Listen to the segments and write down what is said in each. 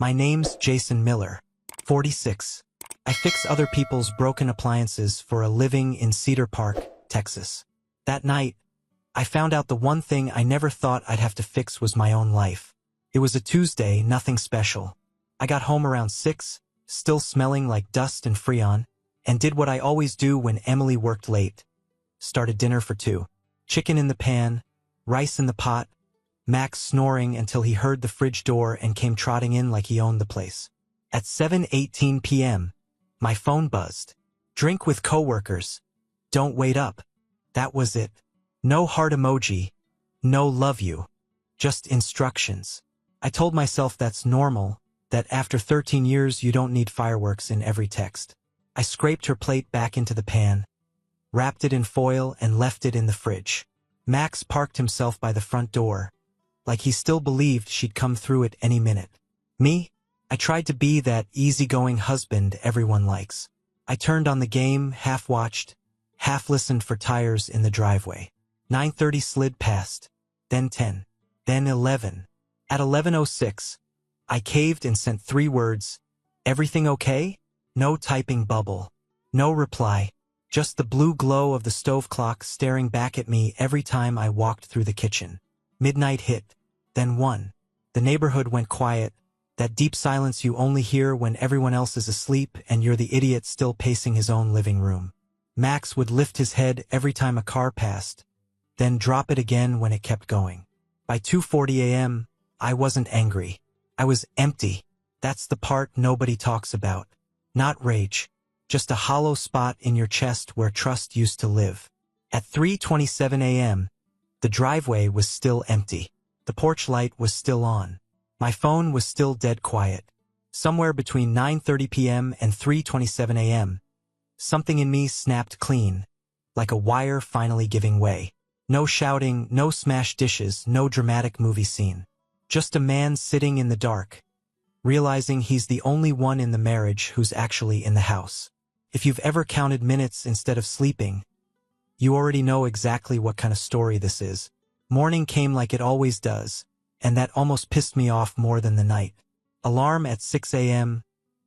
My name's Jason Miller, 46. I fix other people's broken appliances for a living in Cedar Park, Texas. That night, I found out the one thing I never thought I'd have to fix was my own life. It was a Tuesday, nothing special. I got home around 6, still smelling like dust and Freon, and did what I always do when Emily worked late. Started dinner for 2. Chicken in the pan, rice in the pot, Max snoring until he heard the fridge door and came trotting in like he owned the place. At 7:18 p.m., my phone buzzed. Drink with coworkers. Don't wait up. That was it. No heart emoji. No love you. Just instructions. I told myself that's normal, that after 13 years you don't need fireworks in every text. I scraped her plate back into the pan, wrapped it in foil and left it in the fridge. Max parked himself by the front door, like he still believed she'd come through it any minute. Me? I tried to be that easygoing husband everyone likes. I turned on the game, half-watched, half-listened for tires in the driveway. 9:30 slid past, then 10, then 11. At 11:06, I caved and sent 3 words. Everything okay? No typing bubble. No reply. Just the blue glow of the stove clock staring back at me every time I walked through the kitchen. Midnight hit, then 1. The neighborhood went quiet, that deep silence you only hear when everyone else is asleep and you're the idiot still pacing his own living room. Max would lift his head every time a car passed, then drop it again when it kept going. By 2:40 a.m., I wasn't angry. I was empty. That's the part nobody talks about. Not rage. Just a hollow spot in your chest where trust used to live. At 3:27 a.m., the driveway was still empty. The porch light was still on. My phone was still dead quiet. Somewhere between 9:30 p.m. and 3:27 a.m., something in me snapped clean, like a wire finally giving way. No shouting, no smashed dishes, no dramatic movie scene. Just a man sitting in the dark, realizing he's the only one in the marriage who's actually in the house. If you've ever counted minutes instead of sleeping, you already know exactly what kind of story this is. Morning came like it always does, and that almost pissed me off more than the night. Alarm at 6 a.m.,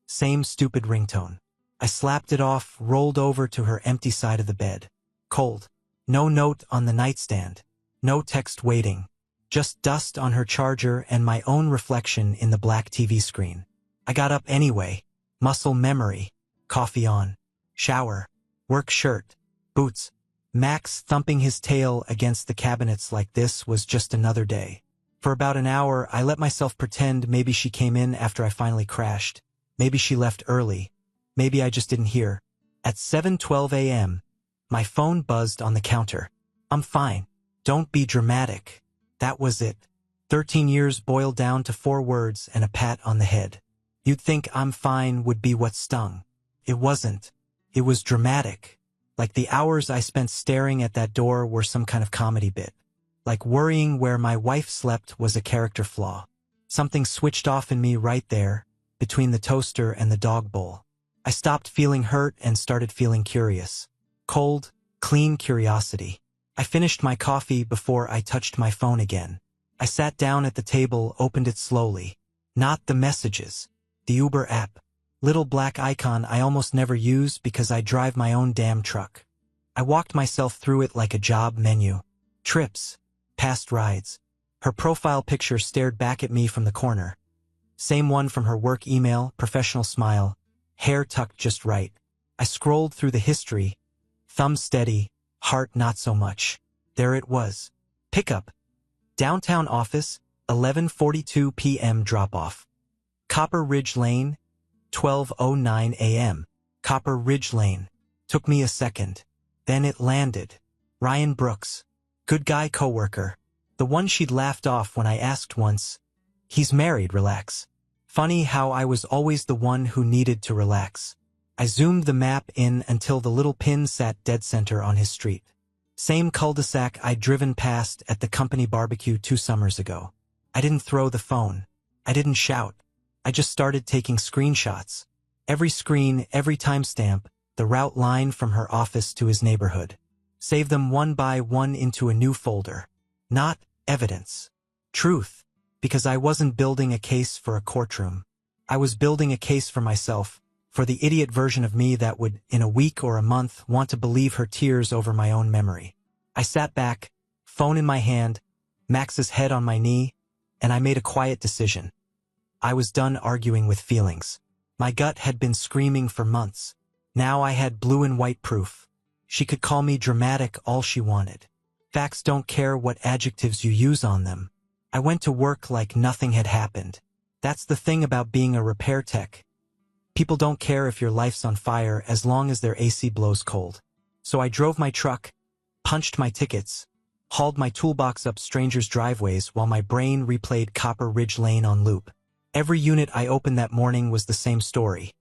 same stupid ringtone. I slapped it off, rolled over to her empty side of the bed. Cold. No note on the nightstand. No text waiting. Just dust on her charger and my own reflection in the black TV screen. I got up anyway. Muscle memory. Coffee on. Shower. Work shirt. Boots. Max thumping his tail against the cabinets like this was just another day. For about an hour, I let myself pretend maybe she came in after I finally crashed. Maybe she left early. Maybe I just didn't hear. At 7:12 a.m., my phone buzzed on the counter. I'm fine. Don't be dramatic. That was it. 13 years boiled down to 4 words and a pat on the head. You'd think I'm fine would be what stung. It wasn't. It was dramatic. Like the hours I spent staring at that door were some kind of comedy bit. Like worrying where my wife slept was a character flaw. Something switched off in me right there, between the toaster and the dog bowl. I stopped feeling hurt and started feeling curious. Cold, clean curiosity. I finished my coffee before I touched my phone again. I sat down at the table, opened it slowly. Not the messages. The Uber app. Little black icon I almost never use because I drive my own damn truck. I walked myself through it like a job menu. Trips. Past rides. Her profile picture stared back at me from the corner. Same one from her work email, professional smile. Hair tucked just right. I scrolled through the history. Thumb steady, heart not so much. There it was. Pickup. Downtown office, 11:42 p.m. drop-off. Copper Ridge Lane, 12:09 a.m. Copper Ridge Lane. Took me a second. Then it landed. Ryan Brooks. Good guy coworker. The one she'd laughed off when I asked once. He's married, relax. Funny how I was always the one who needed to relax. I zoomed the map in until the little pin sat dead center on his street. Same cul-de-sac I'd driven past at the company barbecue 2 summers ago. I didn't throw the phone. I didn't shout. I just started taking screenshots. Every screen, every timestamp, the route line from her office to his neighborhood. Save them one by one into a new folder. Not evidence. Truth. Because I wasn't building a case for a courtroom. I was building a case for myself, for the idiot version of me that would, in a week or a month, want to believe her tears over my own memory. I sat back, phone in my hand, Max's head on my knee, and I made a quiet decision. I was done arguing with feelings. My gut had been screaming for months. Now I had blue and white proof. She could call me dramatic all she wanted. Facts don't care what adjectives you use on them. I went to work like nothing had happened. That's the thing about being a repair tech. People don't care if your life's on fire as long as their AC blows cold. So I drove my truck, punched my tickets, hauled my toolbox up strangers' driveways while my brain replayed Copper Ridge Lane on loop. Every unit I opened that morning was the same story.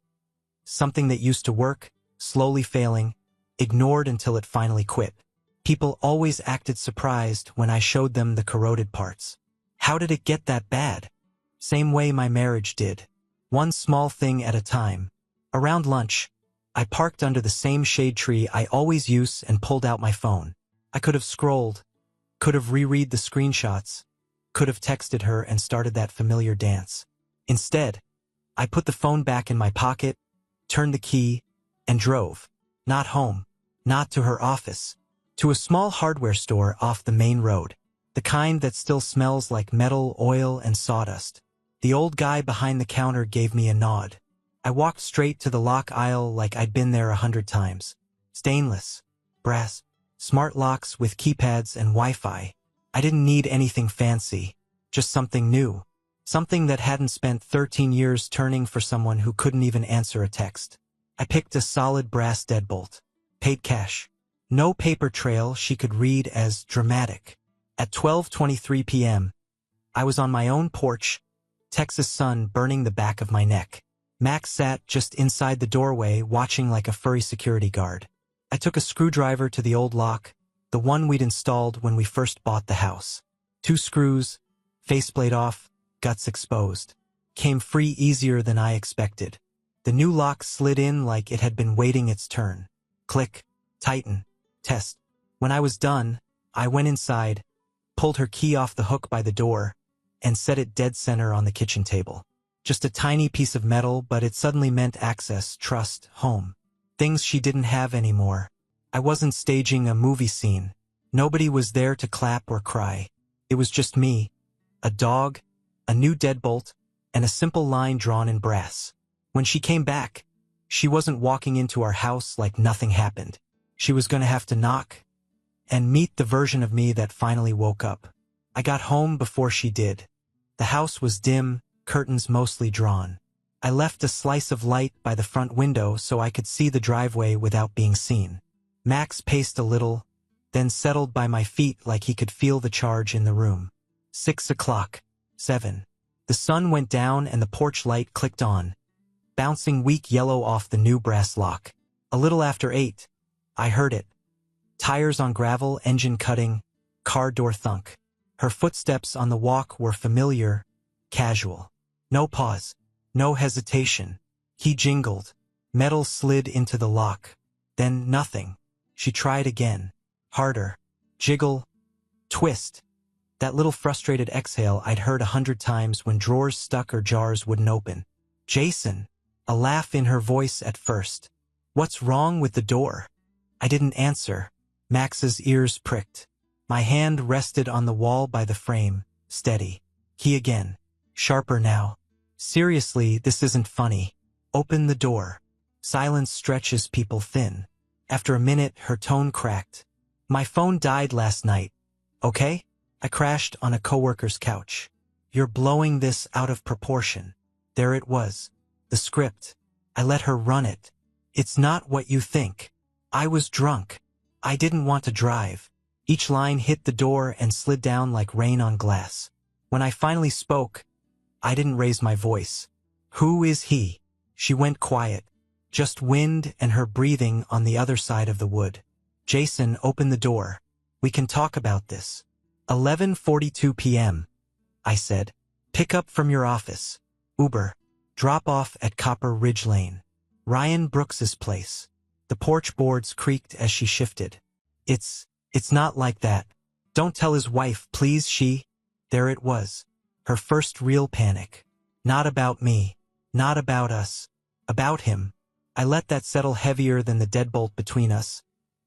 Something that used to work, slowly failing, ignored until it finally quit. People always acted surprised when I showed them the corroded parts. How did it get that bad? Same way my marriage did. One small thing at a time. Around lunch, I parked under the same shade tree I always use and pulled out my phone. I could have scrolled, could have reread the screenshots, could have texted her and started that familiar dance. Instead, I put the phone back in my pocket, turned the key, and drove. Not home, not to her office, to a small hardware store off the main road. The kind that still smells like metal, oil, and sawdust. The old guy behind the counter gave me a nod. I walked straight to the lock aisle like I'd been there 100 times. Stainless, brass, smart locks with keypads and Wi-Fi. I didn't need anything fancy, just something new. Something that hadn't spent 13 years turning for someone who couldn't even answer a text. I picked a solid brass deadbolt. Paid cash. No paper trail she could read as dramatic. At 12:23 p.m., I was on my own porch, Texas sun burning the back of my neck. Max sat just inside the doorway watching like a furry security guard. I took a screwdriver to the old lock, the one we'd installed when we first bought the house. 2 screws, faceplate off, guts exposed. Came free easier than I expected. The new lock slid in like it had been waiting its turn. Click, tighten, test. When I was done, I went inside, pulled her key off the hook by the door, and set it dead center on the kitchen table. Just a tiny piece of metal, but it suddenly meant access, trust, home. Things she didn't have anymore. I wasn't staging a movie scene. Nobody was there to clap or cry. It was just me, a dog, a new deadbolt, and a simple line drawn in brass. When she came back, she wasn't walking into our house like nothing happened. She was going to have to knock and meet the version of me that finally woke up. I got home before she did. The house was dim, curtains mostly drawn. I left a slice of light by the front window so I could see the driveway without being seen. Max paced a little, then settled by my feet like he could feel the charge in the room. 6 o'clock. 7. The sun went down and the porch light clicked on, bouncing weak yellow off the new brass lock. A little after 8, I heard it. Tires on gravel, engine cutting, car door thunk. Her footsteps on the walk were familiar, casual. No pause, no hesitation. Key jingled. Metal slid into the lock. Then nothing. She tried again. Harder. Jiggle. Twist. That little frustrated exhale I'd heard 100 times when drawers stuck or jars wouldn't open. Jason. A laugh in her voice at first. What's wrong with the door? I didn't answer. Max's ears pricked. My hand rested on the wall by the frame, steady. Key again. Sharper now. Seriously, this isn't funny. Open the door. Silence stretches people thin. After a minute, her tone cracked. My phone died last night. Okay? I crashed on a coworker's couch. You're blowing this out of proportion. There it was. The script. I let her run it. It's not what you think. I was drunk. I didn't want to drive. Each line hit the door and slid down like rain on glass. When I finally spoke, I didn't raise my voice. Who is he? She went quiet. Just wind and her breathing on the other side of the wood. Jason, open the door. We can talk about this. 11:42 p.m. I said. Pick up from your office. Uber. Drop off at Copper Ridge Lane. Ryan Brooks's place. The porch boards creaked as she shifted. It's not like that. Don't tell his wife, please. There it was. Her first real panic. Not about me. Not about us. About him. I let that settle heavier than the deadbolt between us,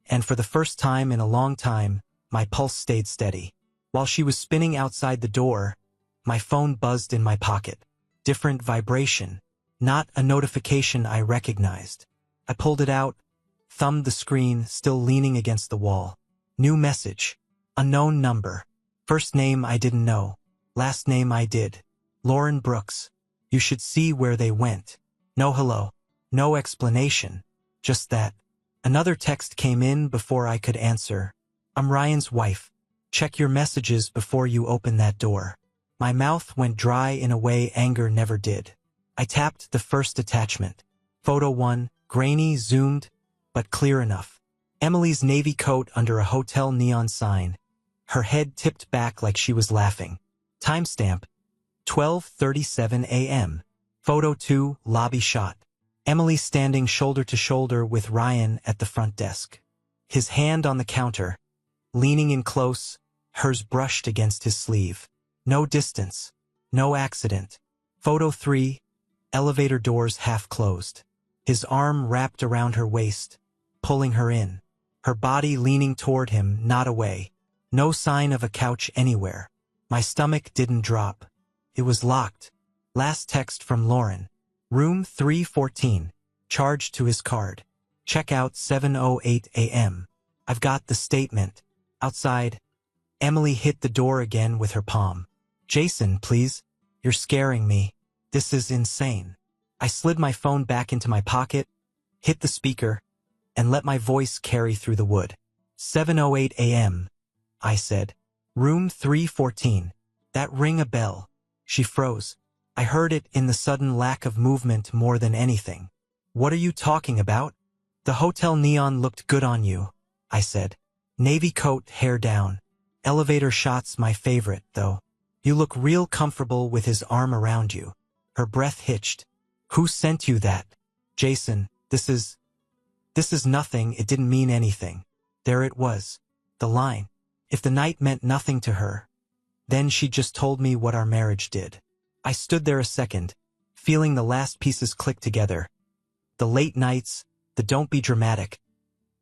and for the first time in a long time, my pulse stayed steady. While she was spinning outside the door, my phone buzzed in my pocket. Different vibration. Not a notification I recognized. I pulled it out, thumbed the screen, still leaning against the wall. New message. Unknown number. First name I didn't know. Last name I did. Lauren Brooks. You should see where they went. No hello. No explanation. Just that. Another text came in before I could answer. I'm Ryan's wife. Check your messages before you open that door. My mouth went dry in a way anger never did. I tapped the first attachment. Photo 1, grainy, zoomed, but clear enough. Emily's navy coat under a hotel neon sign. Her head tipped back like she was laughing. Timestamp, 12:37 a.m. Photo 2, lobby shot. Emily standing shoulder to shoulder with Ryan at the front desk. His hand on the counter, leaning in close, hers brushed against his sleeve. No distance. No accident. Photo 3, elevator doors half closed. His arm wrapped around her waist, pulling her in. Her body leaning toward him, not away. No sign of a couch anywhere. My stomach didn't drop. It was locked. Last text from Lauren. Room 314. Charged to his card. Checkout 7:08 a.m. I've got the statement. Outside. Emily hit the door again with her palm. Jason, please. You're scaring me. This is insane. I slid my phone back into my pocket, hit the speaker, and let my voice carry through the wood. 7:08 a.m. I said. Room 314. That ring a bell. She froze. I heard it in the sudden lack of movement more than anything. What are you talking about? The hotel neon looked good on you, I said. Navy coat, hair down. Elevator shots my favorite, though. You look real comfortable with his arm around you. Her breath hitched. Who sent you that? Jason, this is nothing. It didn't mean anything. There it was. The line. If the night meant nothing to her, then she just told me what our marriage did. I stood there a second, feeling the last pieces click together. The late nights, the don't be dramatic,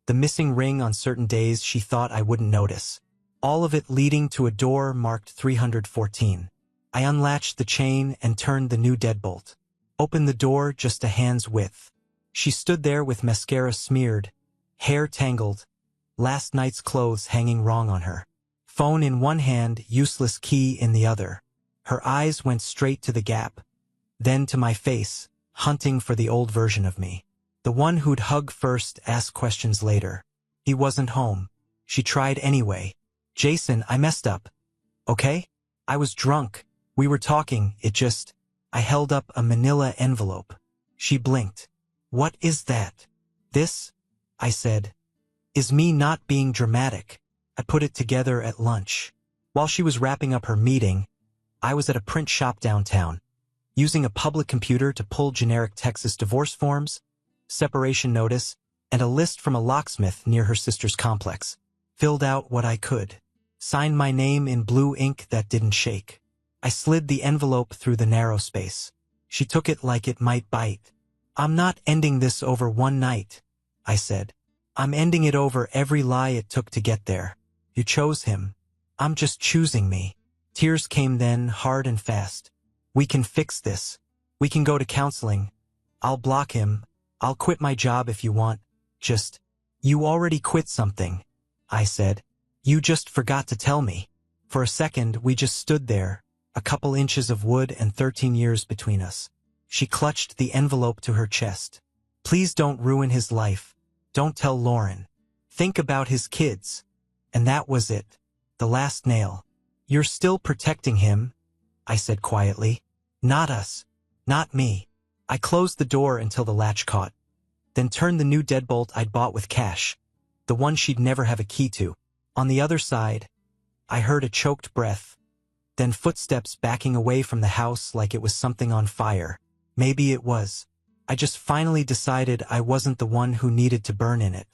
the missing ring on certain days she thought I wouldn't notice. All of it leading to a door marked 314. I unlatched the chain and turned the new deadbolt. Opened the door just a hand's width. She stood there with mascara smeared, hair tangled, last night's clothes hanging wrong on her. Phone in one hand, useless key in the other. Her eyes went straight to the gap, then to my face, hunting for the old version of me. The one who'd hug first, ask questions later. He wasn't home. She tried anyway. Jason, I messed up. Okay? I was drunk. We were talking, I held up a manila envelope. She blinked. What is that? This, I said, is me not being dramatic. I put it together at lunch. While she was wrapping up her meeting, I was at a print shop downtown, using a public computer to pull generic Texas divorce forms, separation notice, and a list from a locksmith near her sister's complex. Filled out what I could. Signed my name in blue ink that didn't shake. I slid the envelope through the narrow space. She took it like it might bite. I'm not ending this over one night, I said. I'm ending it over every lie it took to get there. You chose him. I'm just choosing me. Tears came then, hard and fast. We can fix this. We can go to counseling. I'll block him. I'll quit my job if you want. You already quit something, I said. You just forgot to tell me. For a second, we just stood there, a couple inches of wood and 13 years between us. She clutched the envelope to her chest. Please don't ruin his life. Don't tell Lauren. Think about his kids. And that was it. The last nail. You're still protecting him, I said quietly. Not us. Not me. I closed the door until the latch caught, then turned the new deadbolt I'd bought with cash, the one she'd never have a key to. On the other side, I heard a choked breath, then footsteps backing away from the house like it was something on fire. Maybe it was. I just finally decided I wasn't the one who needed to burn in it.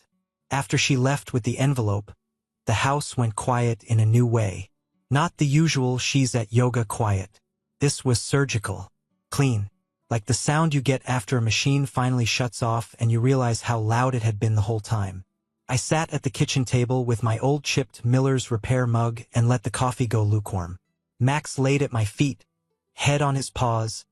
After she left with the envelope, the house went quiet in a new way. Not the usual she's at yoga quiet. This was surgical. Clean. like the sound you get after a machine finally shuts off and you realize how loud it had been the whole time. I sat at the kitchen table with my old chipped Miller's Repair mug and let the coffee go lukewarm. Max laid at my feet, head on his paws,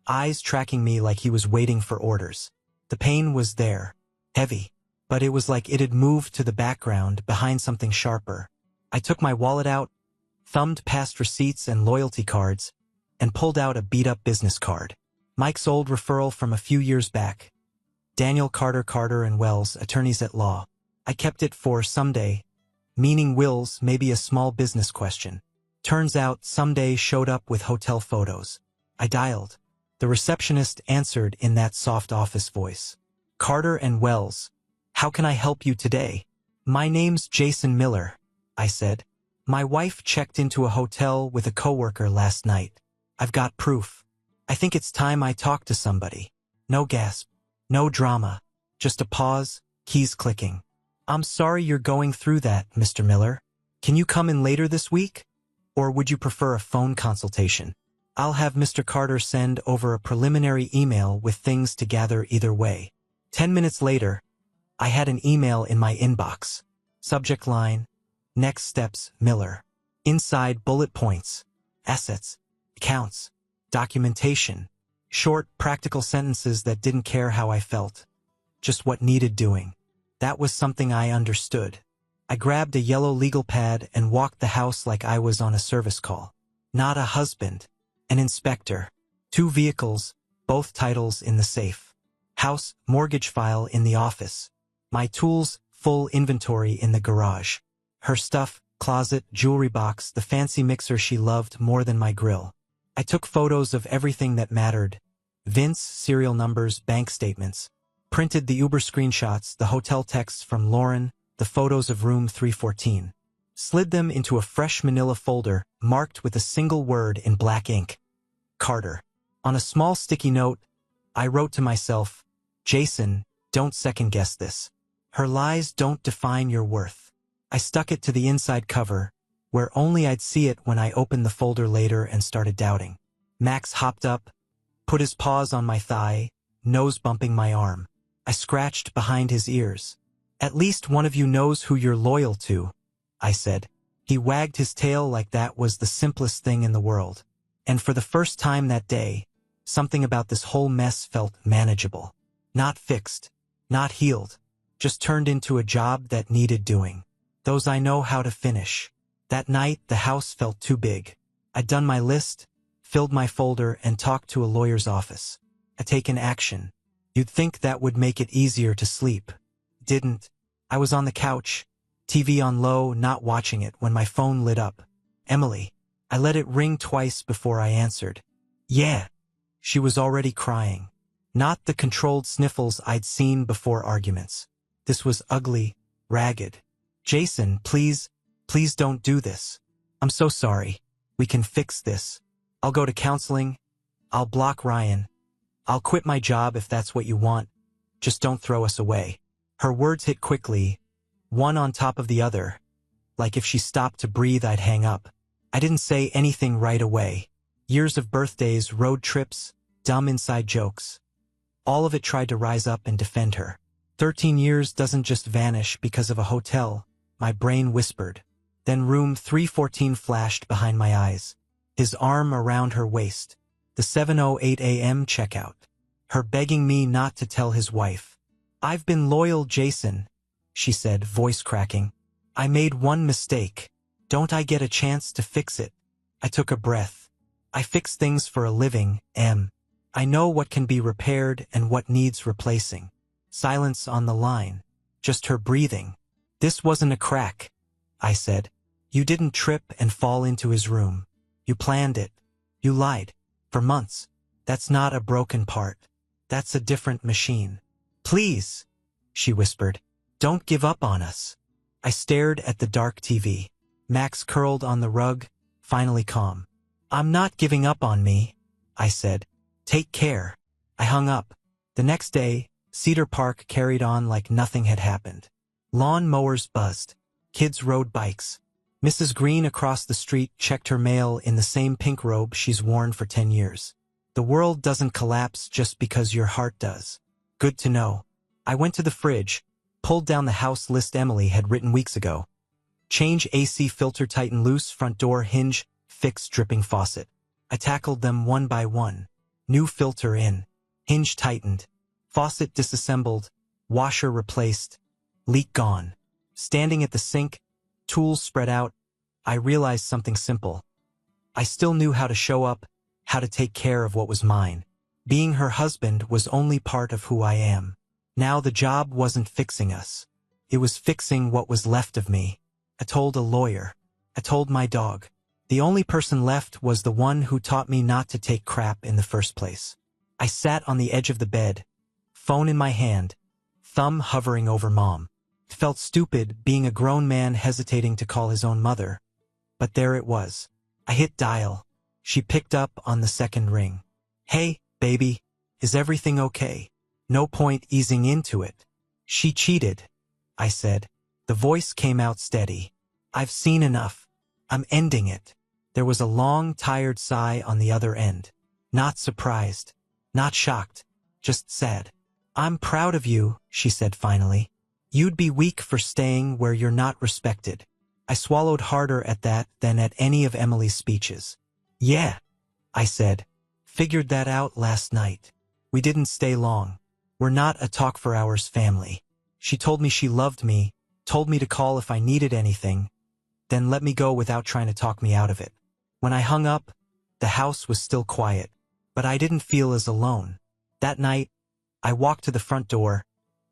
eyes tracking me like he was waiting for orders. The pain was there, heavy, but it was like it had moved to the background behind something sharper. I took my wallet out, thumbed past receipts and loyalty cards, and pulled out a beat-up business card. Mike's old referral from a few years back. Daniel Carter and Wells, attorneys at law. I kept it for someday, meaning wills, maybe a small business question. Turns out someday showed up with hotel photos. I dialed. The receptionist answered in that soft office voice. Carter and Wells, how can I help you today? My name's Jason Miller, I said. My wife checked into a hotel with a coworker last night. I've got proof. I think it's time I talk to somebody. No gasp. No drama. Just a pause, keys clicking. I'm sorry you're going through that, Mr. Miller. Can you come in later this week? Or would you prefer a phone consultation? I'll have Mr. Carter send over a preliminary email with things to gather either way. 10 minutes later, I had an email in my inbox. Subject line, Next Steps, Miller. Inside, bullet points, assets, accounts, documentation, short, practical sentences that didn't care how I felt. Just what needed doing. That was something I understood. I grabbed a yellow legal pad and walked the house like I was on a service call. Not a husband, an inspector. 2 vehicles, both titles in the safe. House, mortgage file in the office. My tools, full inventory in the garage. Her stuff, closet, jewelry box, the fancy mixer she loved more than my grill. I took photos of everything that mattered. Vince, serial numbers, bank statements. Printed the Uber screenshots, the hotel texts from Lauren, the photos of room 314. Slid them into a fresh manila folder, marked with a single word in black ink. Carter. On a small sticky note, I wrote to myself, Jason, don't second-guess this. Her lies don't define your worth. I stuck it to the inside cover, where only I'd see it when I opened the folder later and started doubting. Max hopped up, put his paws on my thigh, nose bumping my arm. I scratched behind his ears. At least one of you knows who you're loyal to, I said. He wagged his tail like that was the simplest thing in the world. And for the first time that day, something about this whole mess felt manageable. Not fixed, not healed, just turned into a job that needed doing. Those I know how to finish. That night, the house felt too big. I'd done my list, filled my folder, and talked to a lawyer's office. I'd taken action. You'd think that would make it easier to sleep. Didn't. I was on the couch, TV on low, not watching it, when my phone lit up. Emily. I let it ring twice before I answered. Yeah. She was already crying. Not the controlled sniffles I'd seen before arguments. This was ugly, ragged. Jason, please don't do this. I'm so sorry. We can fix this. I'll go to counseling. I'll block Ryan. I'll quit my job if that's what you want. Just don't throw us away. Her words hit quickly, one on top of the other. Like if she stopped to breathe, I'd hang up. I didn't say anything right away. Years of birthdays, road trips, dumb inside jokes. All of it tried to rise up and defend her. 13 years doesn't just vanish because of a hotel, my brain whispered. Then room 314 flashed behind my eyes. His arm around her waist. The 7:08 a.m. checkout. Her begging me not to tell his wife. I've been loyal, Jason, she said, voice cracking. I made one mistake. Don't I get a chance to fix it? I took a breath. I fix things for a living, Em. I know what can be repaired and what needs replacing. Silence on the line. Just her breathing. This wasn't a crack, I said. You didn't trip and fall into his room. You planned it. You lied. For months. That's not a broken part. That's a different machine. Please, she whispered. Don't give up on us. I stared at the dark TV. Max curled on the rug, finally calm. I'm not giving up on me, I said. Take care. I hung up. The next day, Cedar Park carried on like nothing had happened. Lawn mowers buzzed. Kids rode bikes. Mrs. Green across the street checked her mail in the same pink robe she's worn for 10 years. The world doesn't collapse just because your heart does. Good to know. I went to the fridge, pulled down the house list Emily had written weeks ago. Change AC filter, tighten loose front door hinge, fix dripping faucet. I tackled them one by one. New filter in. Hinge tightened. Faucet disassembled. Washer replaced. Leak gone. Standing at the sink, tools spread out, I realized something simple. I still knew how to show up, how to take care of what was mine. Being her husband was only part of who I am. Now the job wasn't fixing us. It was fixing what was left of me. I told a lawyer. I told my dog. The only person left was the one who taught me not to take crap in the first place. I sat on the edge of the bed, phone in my hand, thumb hovering over Mom. It felt stupid being a grown man hesitating to call his own mother. But there it was. I hit dial. She picked up on the second ring. Hey, baby, is everything okay? No point easing into it. She cheated, I said. The voice came out steady. I've seen enough. I'm ending it. There was a long, tired sigh on the other end. Not surprised. Not shocked. Just sad. I'm proud of you, she said finally. You'd be weak for staying where you're not respected. I swallowed harder at that than at any of Emily's speeches. Yeah, I said. Figured that out last night. We didn't stay long. We're not a talk-for-hours family. She told me she loved me, told me to call if I needed anything, then let me go without trying to talk me out of it. When I hung up, the house was still quiet, but I didn't feel as alone. That night, I walked to the front door,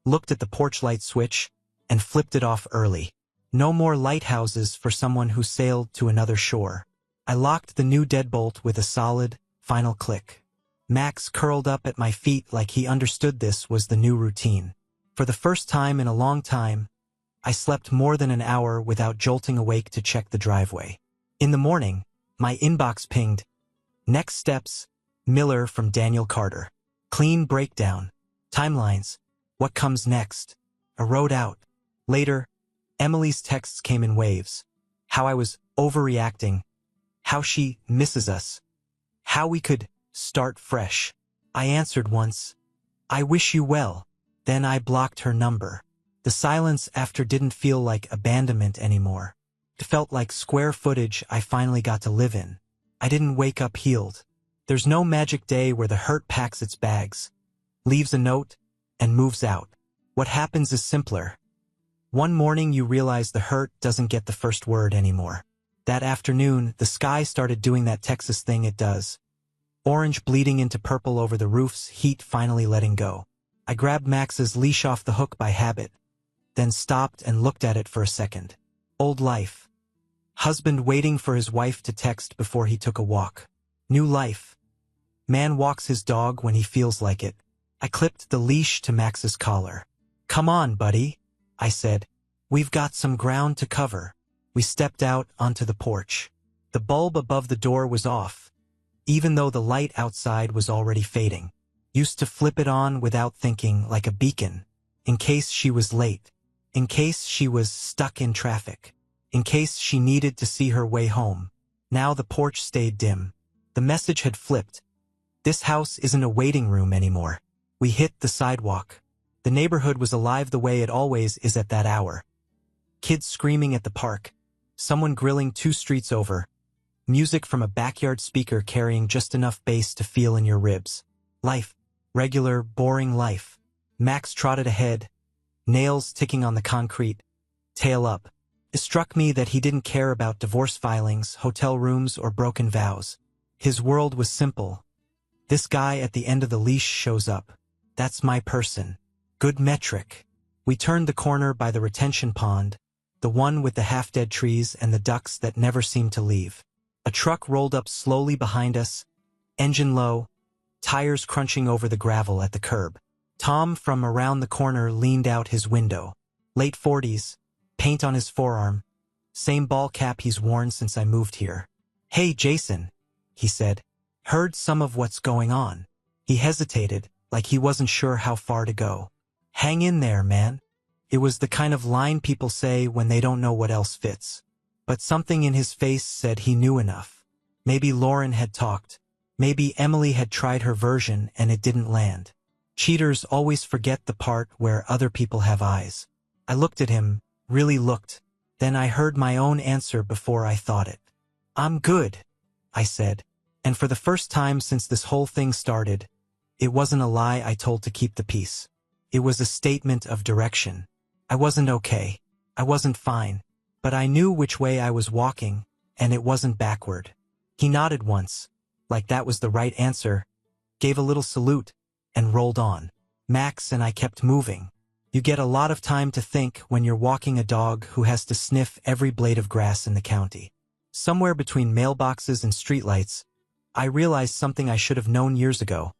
looked at the porch light switch, and flipped it off early. No more lighthouses for someone who sailed to another shore. I locked the new deadbolt with a solid, final click. Max curled up at my feet like he understood this was the new routine. For the first time in a long time, I slept more than an hour without jolting awake to check the driveway. In the morning, my inbox pinged. Next steps, Miller from Daniel Carter. Clean breakdown. Timelines. What comes next? I wrote out. Later, Emily's texts came in waves. How I was overreacting. How she misses us. How we could start fresh. I answered once. I wish you well. Then I blocked her number. The silence after didn't feel like abandonment anymore. It felt like square footage I finally got to live in. I didn't wake up healed. There's no magic day where the hurt packs its bags, leaves a note, and moves out. What happens is simpler. One morning you realize the hurt doesn't get the first word anymore. That afternoon, the sky started doing that Texas thing it does. Orange bleeding into purple over the roofs, heat finally letting go. I grabbed Max's leash off the hook by habit, then stopped and looked at it for a second. Old life. Husband waiting for his wife to text before he took a walk. New life. Man walks his dog when he feels like it. I clipped the leash to Max's collar. Come on, buddy, I said. We've got some ground to cover. We stepped out onto the porch. The bulb above the door was off, even though the light outside was already fading. Used to flip it on without thinking, like a beacon, in case she was late, in case she was stuck in traffic, in case she needed to see her way home. Now the porch stayed dim. The message had flipped. This house isn't a waiting room anymore. We hit the sidewalk. The neighborhood was alive the way it always is at that hour. Kids screaming at the park, someone grilling 2 streets over, music from a backyard speaker carrying just enough bass to feel in your ribs. Life. Regular, boring life. Max trotted ahead, nails ticking on the concrete, tail up. It struck me that he didn't care about divorce filings, hotel rooms, or broken vows. His world was simple. This guy at the end of the leash shows up. That's my person. Good metric. We turned the corner by the retention pond, the one with the half-dead trees and the ducks that never seemed to leave. A truck rolled up slowly behind us, engine low, tires crunching over the gravel at the curb. Tom from around the corner leaned out his window. Late 40s, paint on his forearm, same ball cap he's worn since I moved here. Hey, Jason, he said. Heard some of what's going on. He hesitated, like he wasn't sure how far to go. Hang in there, man. It was the kind of line people say when they don't know what else fits. But something in his face said he knew enough. Maybe Lauren had talked. Maybe Emily had tried her version and it didn't land. Cheaters always forget the part where other people have eyes. I looked at him, really looked. Then I heard my own answer before I thought it. "I'm good," I said. And for the first time since this whole thing started, it wasn't a lie I told to keep the peace. It was a statement of direction. I wasn't okay. I wasn't fine. But I knew which way I was walking, and it wasn't backward. He nodded once, like that was the right answer, gave a little salute, and rolled on. Max and I kept moving. You get a lot of time to think when you're walking a dog who has to sniff every blade of grass in the county. Somewhere between mailboxes and streetlights, I realized something I should have known years ago.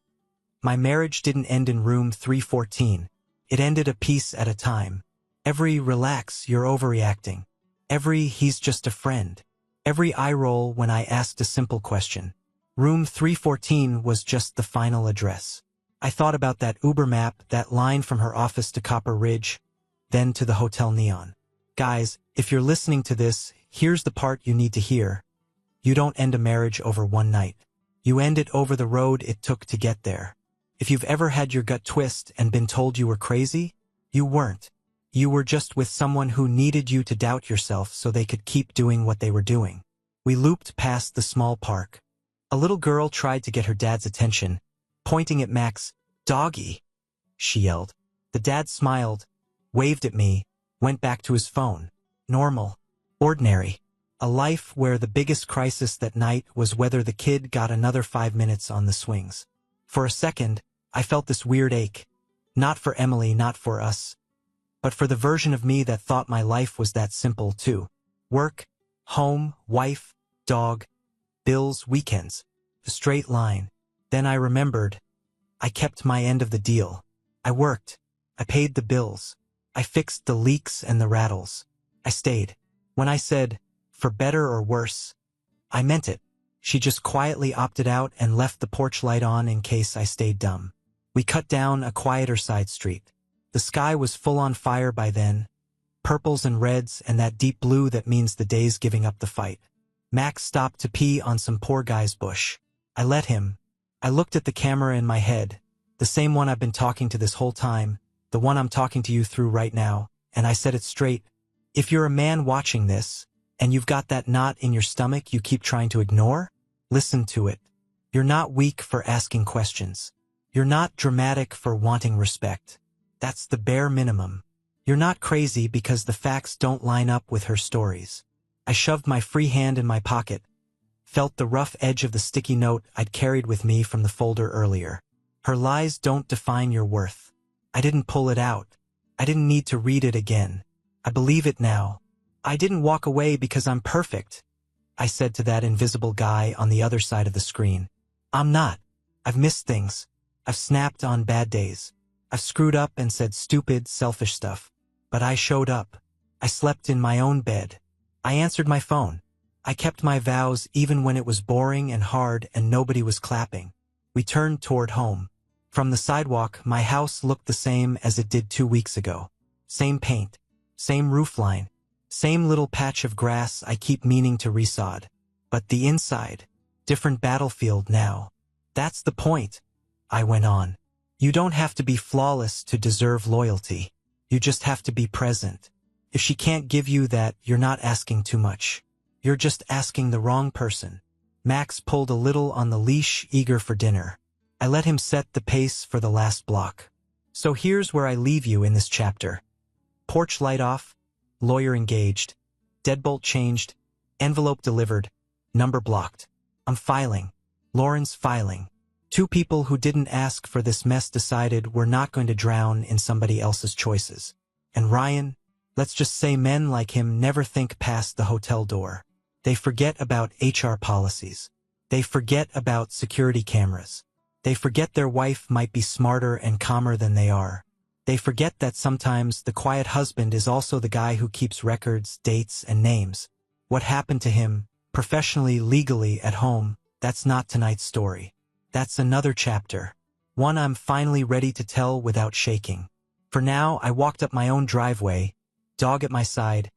My marriage didn't end in room 314. It ended a piece at a time. Every "relax, you're overreacting." Every "he's just a friend." Every eye roll when I asked a simple question. Room 314 was just the final address. I thought about that Uber map, that line from her office to Copper Ridge, then to the hotel neon. Guys, if you're listening to this, here's the part you need to hear. You don't end a marriage over one night. You end it over the road it took to get there. If you've ever had your gut twist and been told you were crazy, you weren't. You were just with someone who needed you to doubt yourself so they could keep doing what they were doing. We looped past the small park. A little girl tried to get her dad's attention, pointing at Max. "Doggy," she yelled. The dad smiled, waved at me, went back to his phone. Normal. Ordinary. A life where the biggest crisis that night was whether the kid got another 5 minutes on the swings. For a second, I felt this weird ache. Not for Emily, not for us, but for the version of me that thought my life was that simple too. Work, home, wife, dog, bills, weekends. A straight line. Then I remembered. I kept my end of the deal. I worked. I paid the bills. I fixed the leaks and the rattles. I stayed. When I said, "for better or worse," I meant it. She just quietly opted out and left the porch light on in case I stayed dumb. We cut down a quieter side street. The sky was full on fire by then. Purples and reds and that deep blue that means the day's giving up the fight. Max stopped to pee on some poor guy's bush. I let him. I looked at the camera in my head, the same one I've been talking to this whole time, the one I'm talking to you through right now, and I said it straight. If you're a man watching this, and you've got that knot in your stomach you keep trying to ignore, listen to it. You're not weak for asking questions. You're not dramatic for wanting respect. That's the bare minimum. You're not crazy because the facts don't line up with her stories. I shoved my free hand in my pocket, felt the rough edge of the sticky note I'd carried with me from the folder earlier. Her lies don't define your worth. I didn't pull it out. I didn't need to read it again. I believe it now. I didn't walk away because I'm perfect, I said to that invisible guy on the other side of the screen. I'm not. I've missed things. I've snapped on bad days. I've screwed up and said stupid, selfish stuff. But I showed up. I slept in my own bed. I answered my phone. I kept my vows even when it was boring and hard and nobody was clapping. We turned toward home. From the sidewalk, my house looked the same as it did 2 weeks ago. Same paint. Same roofline. Same little patch of grass I keep meaning to resod. But the inside. Different battlefield now. That's the point, I went on. You don't have to be flawless to deserve loyalty. You just have to be present. If she can't give you that, you're not asking too much. You're just asking the wrong person. Max pulled a little on the leash, eager for dinner. I let him set the pace for the last block. So here's where I leave you in this chapter. Porch light off, lawyer engaged, deadbolt changed, envelope delivered, number blocked. I'm filing. Lauren's filing. 2 people who didn't ask for this mess decided we're not going to drown in somebody else's choices. And Ryan, let's just say men like him never think past the hotel door. They forget about HR policies. They forget about security cameras. They forget their wife might be smarter and calmer than they are. They forget that sometimes the quiet husband is also the guy who keeps records, dates, and names. What happened to him, professionally, legally, at home, that's not tonight's story. That's another chapter. One I'm finally ready to tell without shaking. For now, I walked up my own driveway, dog at my side,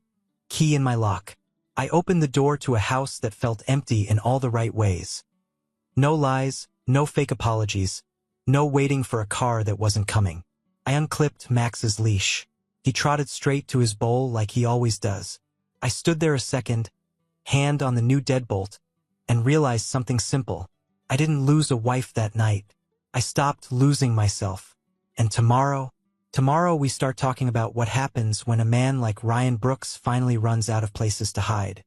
key in my lock. I opened the door to a house that felt empty in all the right ways. No lies, no fake apologies, no waiting for a car that wasn't coming. I unclipped Max's leash. He trotted straight to his bowl like he always does. I stood there a second, hand on the new deadbolt, and realized something simple. I didn't lose a wife that night. I stopped losing myself. And tomorrow we start talking about what happens when a man like Ryan Brooks finally runs out of places to hide.